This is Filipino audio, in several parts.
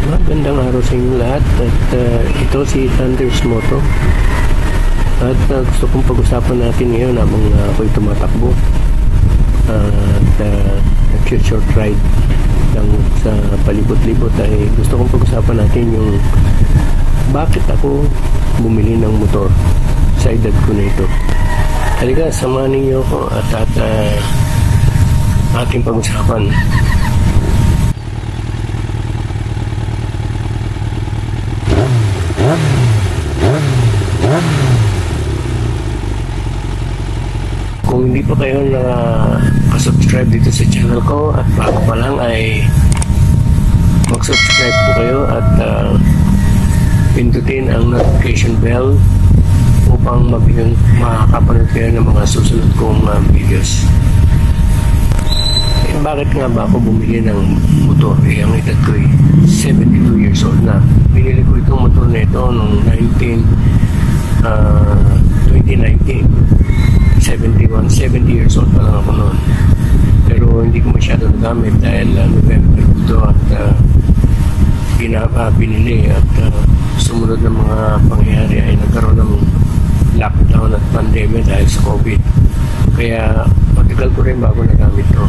Magandang araw sa inyo lahat at ito si Thunder's Moto at gusto kong pag-usapan natin ngayon habang ako'y tumatakbo at nag-short ride lang sa palibot-libot ay gusto kong pag-usapan natin yung bakit ako bumili ng motor sa edad ko na ito. Halika, samahan niyo ako at ating pag-usapan. Kung hindi pa kayo nakasubscribe dito sa channel ko at bago pa lang ay mag-subscribe po kayo at pindutin ang notification bell upang makakapanood kayo ng mga susunod kong videos. Bakit nga ba ako bumili ng motor? Ang edad ko 72 years old na. Binili ko itong motor na ito noong 2019. 70 years old pa lang ako noon. Pero hindi ko masyado nagamit dahil November ito at binili at sumunod ng mga pangyayari ay nagkaroon ng lockdown at pandemic dahil sa COVID. Kaya matagal ko rin bago nagamit ito.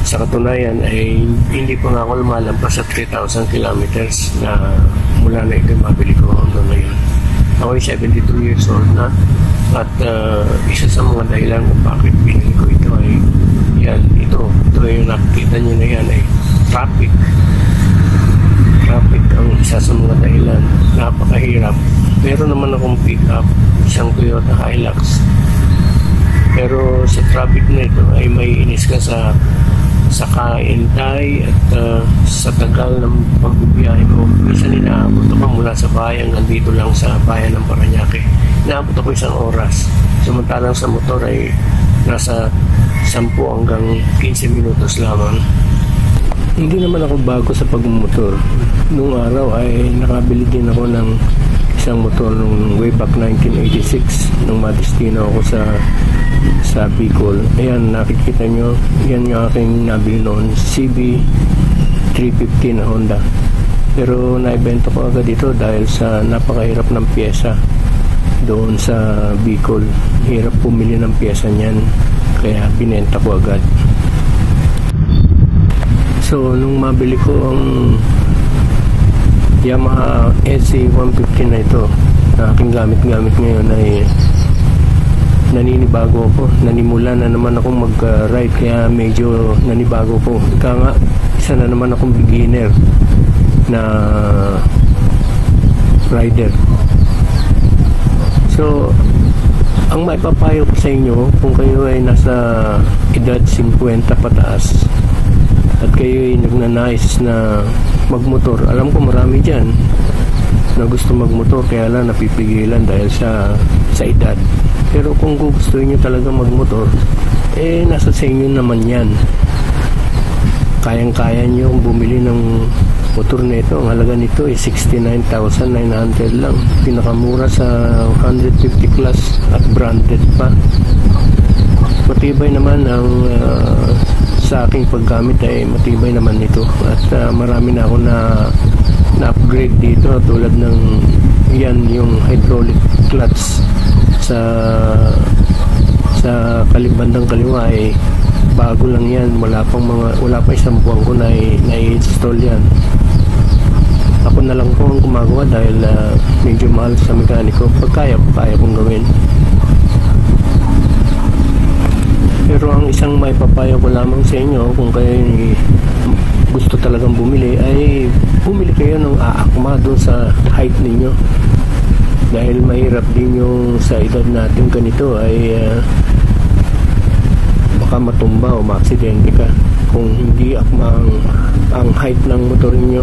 Sa katunayan ay hindi pa nga ako lumalampas sa 3,000 kilometers na mula na ito mabili ko hanggang ngayon. Ako ay 72 years old na at isa sa mga dahilan kung bakit binili ko ito ay ito yung nakikita nyo na yan ay traffic ang isa sa mga dahilan. Napakahirap. Meron naman akong pick up, isang Toyota Hilux, pero sa traffic na ito ay may inis ka sa kaintay at sa tagal ng pagbibiyahe mo. Minsan inaabot ako mula sa bayan nandito lang sa bayan ng Parañaque. Inaabot ako 1 oras. Samantalang sa motor ay nasa 10 hanggang 15 minutos lamang. Hindi naman ako bago sa pagmumotor. Nung araw ay nakabili din ako ng isang motor nung way back 1986 nung madestino ako sa Bicol. Ayan, nakikita nyo, yan yung aking nabili noon, CB350 na Honda. Pero naibenta ko agad ito dahil sa napakahirap ng pyesa doon sa Bicol. Hirap pumili ng pyesa niyan, kaya binenta ko agad. So nung mabili ko ang Yamaha SC150 na ito na aking gamit ngayon ay naninibago ako. Nanimula na naman akong mag-ride kaya medyo nanibago ko. Ika nga, isa na naman akong beginner na rider. So ang maipapayo ko sa inyo kung kayo ay nasa edad 50 pataas at kayo ay nagnanais na magmotor, alam ko marami dyan na gusto magmotor kaya lang napipigilan dahil sa edad. Pero kung gusto niyo talaga magmotor, nasa sa inyo naman yan. Kayang-kaya niyo bumili ng motor na ito. Ang halaga nito ay 69,900 lang. Pinakamura sa 150 plus at branded pa. Matibay naman ang sa aking paggamit ay matibay naman nito at marami na ako na upgrade dito tulad ng yung hydraulic clutch sa bandang kaliwa ay bago lang yan, wala pa isang buwan ko na i-install yan. Ako na lang po ang gumagawa dahil medyo mahal sa mekaniko. Pag kaya kong gawin. Pero ang isang may papayo ko lamang sa inyo kung kayo gusto talagang bumili ay bumili kayo ng aakma doon sa height ninyo. Dahil mahirap din yung sa edad natin ganito ay baka matumba o maaksidente ka kung hindi akma ang height ng motor ninyo,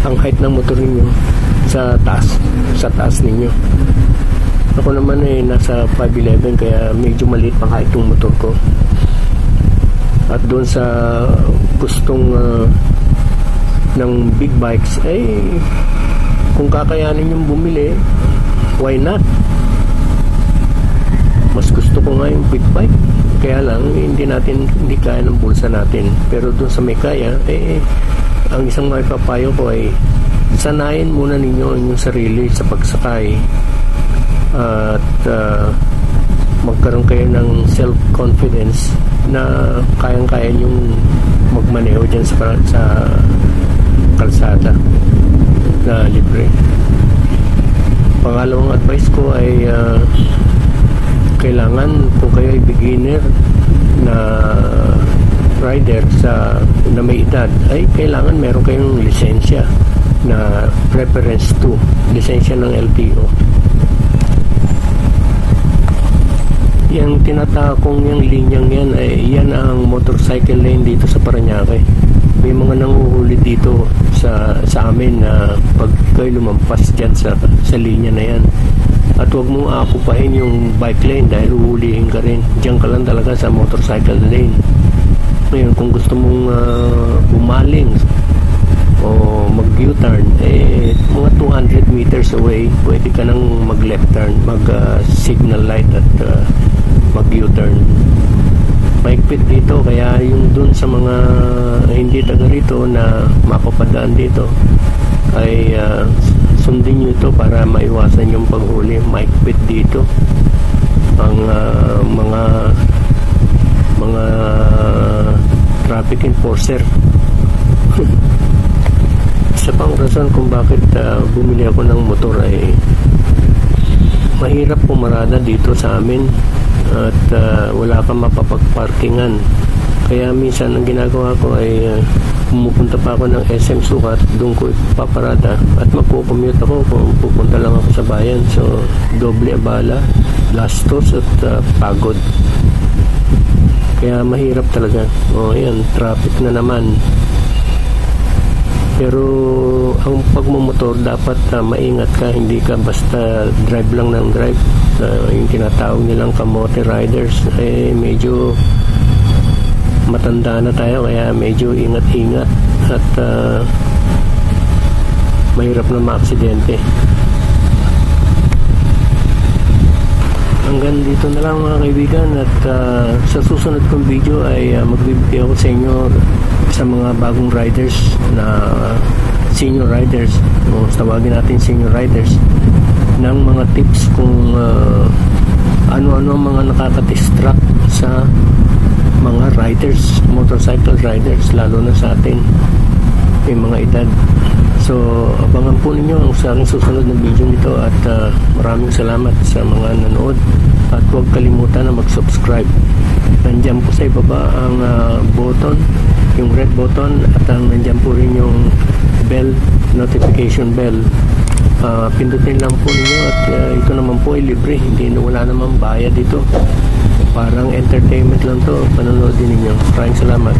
ang height ng motor ninyo sa taas ninyo. Ako naman ay nasa 5'11" kaya medyo maliit pa itong motor ko. At doon sa gustong ng big bikes ay kung kakayanin yung bumili, why not? Mas gusto ko nga yung big bike. Kaya lang hindi kaya ng bulsa natin. Pero doon sa may kaya ang isang maipapayo ko ay sanayin muna ninyo inyong sarili sa pagsakay at magkaroon kayo ng self-confidence na kayang-kaya nyong magmaneho dyan sa kalsada na libre. Pangalawang advice ko ay kailangan kung kayo ay beginner na rider na may edad, ay kailangan meron kayong lisensya na preference 2, lisensya ng LTO. Yung tinatakong yung linyang yan ay yan ang motorcycle lane dito sa Parañaque. May mga nanguhuli dito sa amin na pag kayo lumampas dyan sa linya na yan, at huwag mong akupahin yung bike lane dahil uhulihin ka rin. Diyan ka lang talaga sa motorcycle lane. Ngayon, kung gusto mong bumaling o mag-U-turn, mga 200 meters away, pwede ka nang mag-left turn, mag-signal light at mag-U-turn. Maigpit dito, kaya yung dun sa mga hindi taga rito na mapapadaan dito ay sundin nyo ito para maiwasan yung paghuli. Maigpit dito ang mga traffic enforcer. Isa pang rason kung bakit bumili ako ng motor ay mahirap pumarada dito sa amin at wala kang mapapagparkingan. Kaya minsan ang ginagawa ko ay pumupunta pa ako ng SM Sukat, doon ko ipaparada at magpo-commute ako kung pupunta lang ako sa bayan. So doble abala, gastos at pagod. Kaya mahirap talaga. Yan, traffic na naman. Pero ang pagmumotor dapat maingat ka, hindi ka basta drive lang ng drive. Yung tinatawag nilang kamote riders, medyo matanda na tayo, kaya medyo ingat-ingat at mahirap na maaksidente. Hanggang dito na lang mga kaibigan, at sa susunod kong video ay magbibigay ako sa inyo sa mga bagong riders na senior riders, o tawagin natin senior riders, ng mga tips kung ano-ano mga nakaka-distract sa mga riders, motorcycle riders, lalo na sa atin may mga edad. So abangan po ninyo ang sa aking susunod na video nito, at maraming salamat sa mga nanood, at huwag kalimutan na mag-subscribe. Nandiyan po sa ibaba ang button, yung red button, at nandiyan po rin yung bell, notification bell. Pindutin lang po ninyo, at ito naman po ay libre, wala namang bayad dito. Parang entertainment lang to, panonood din ninyo. Maraming salamat.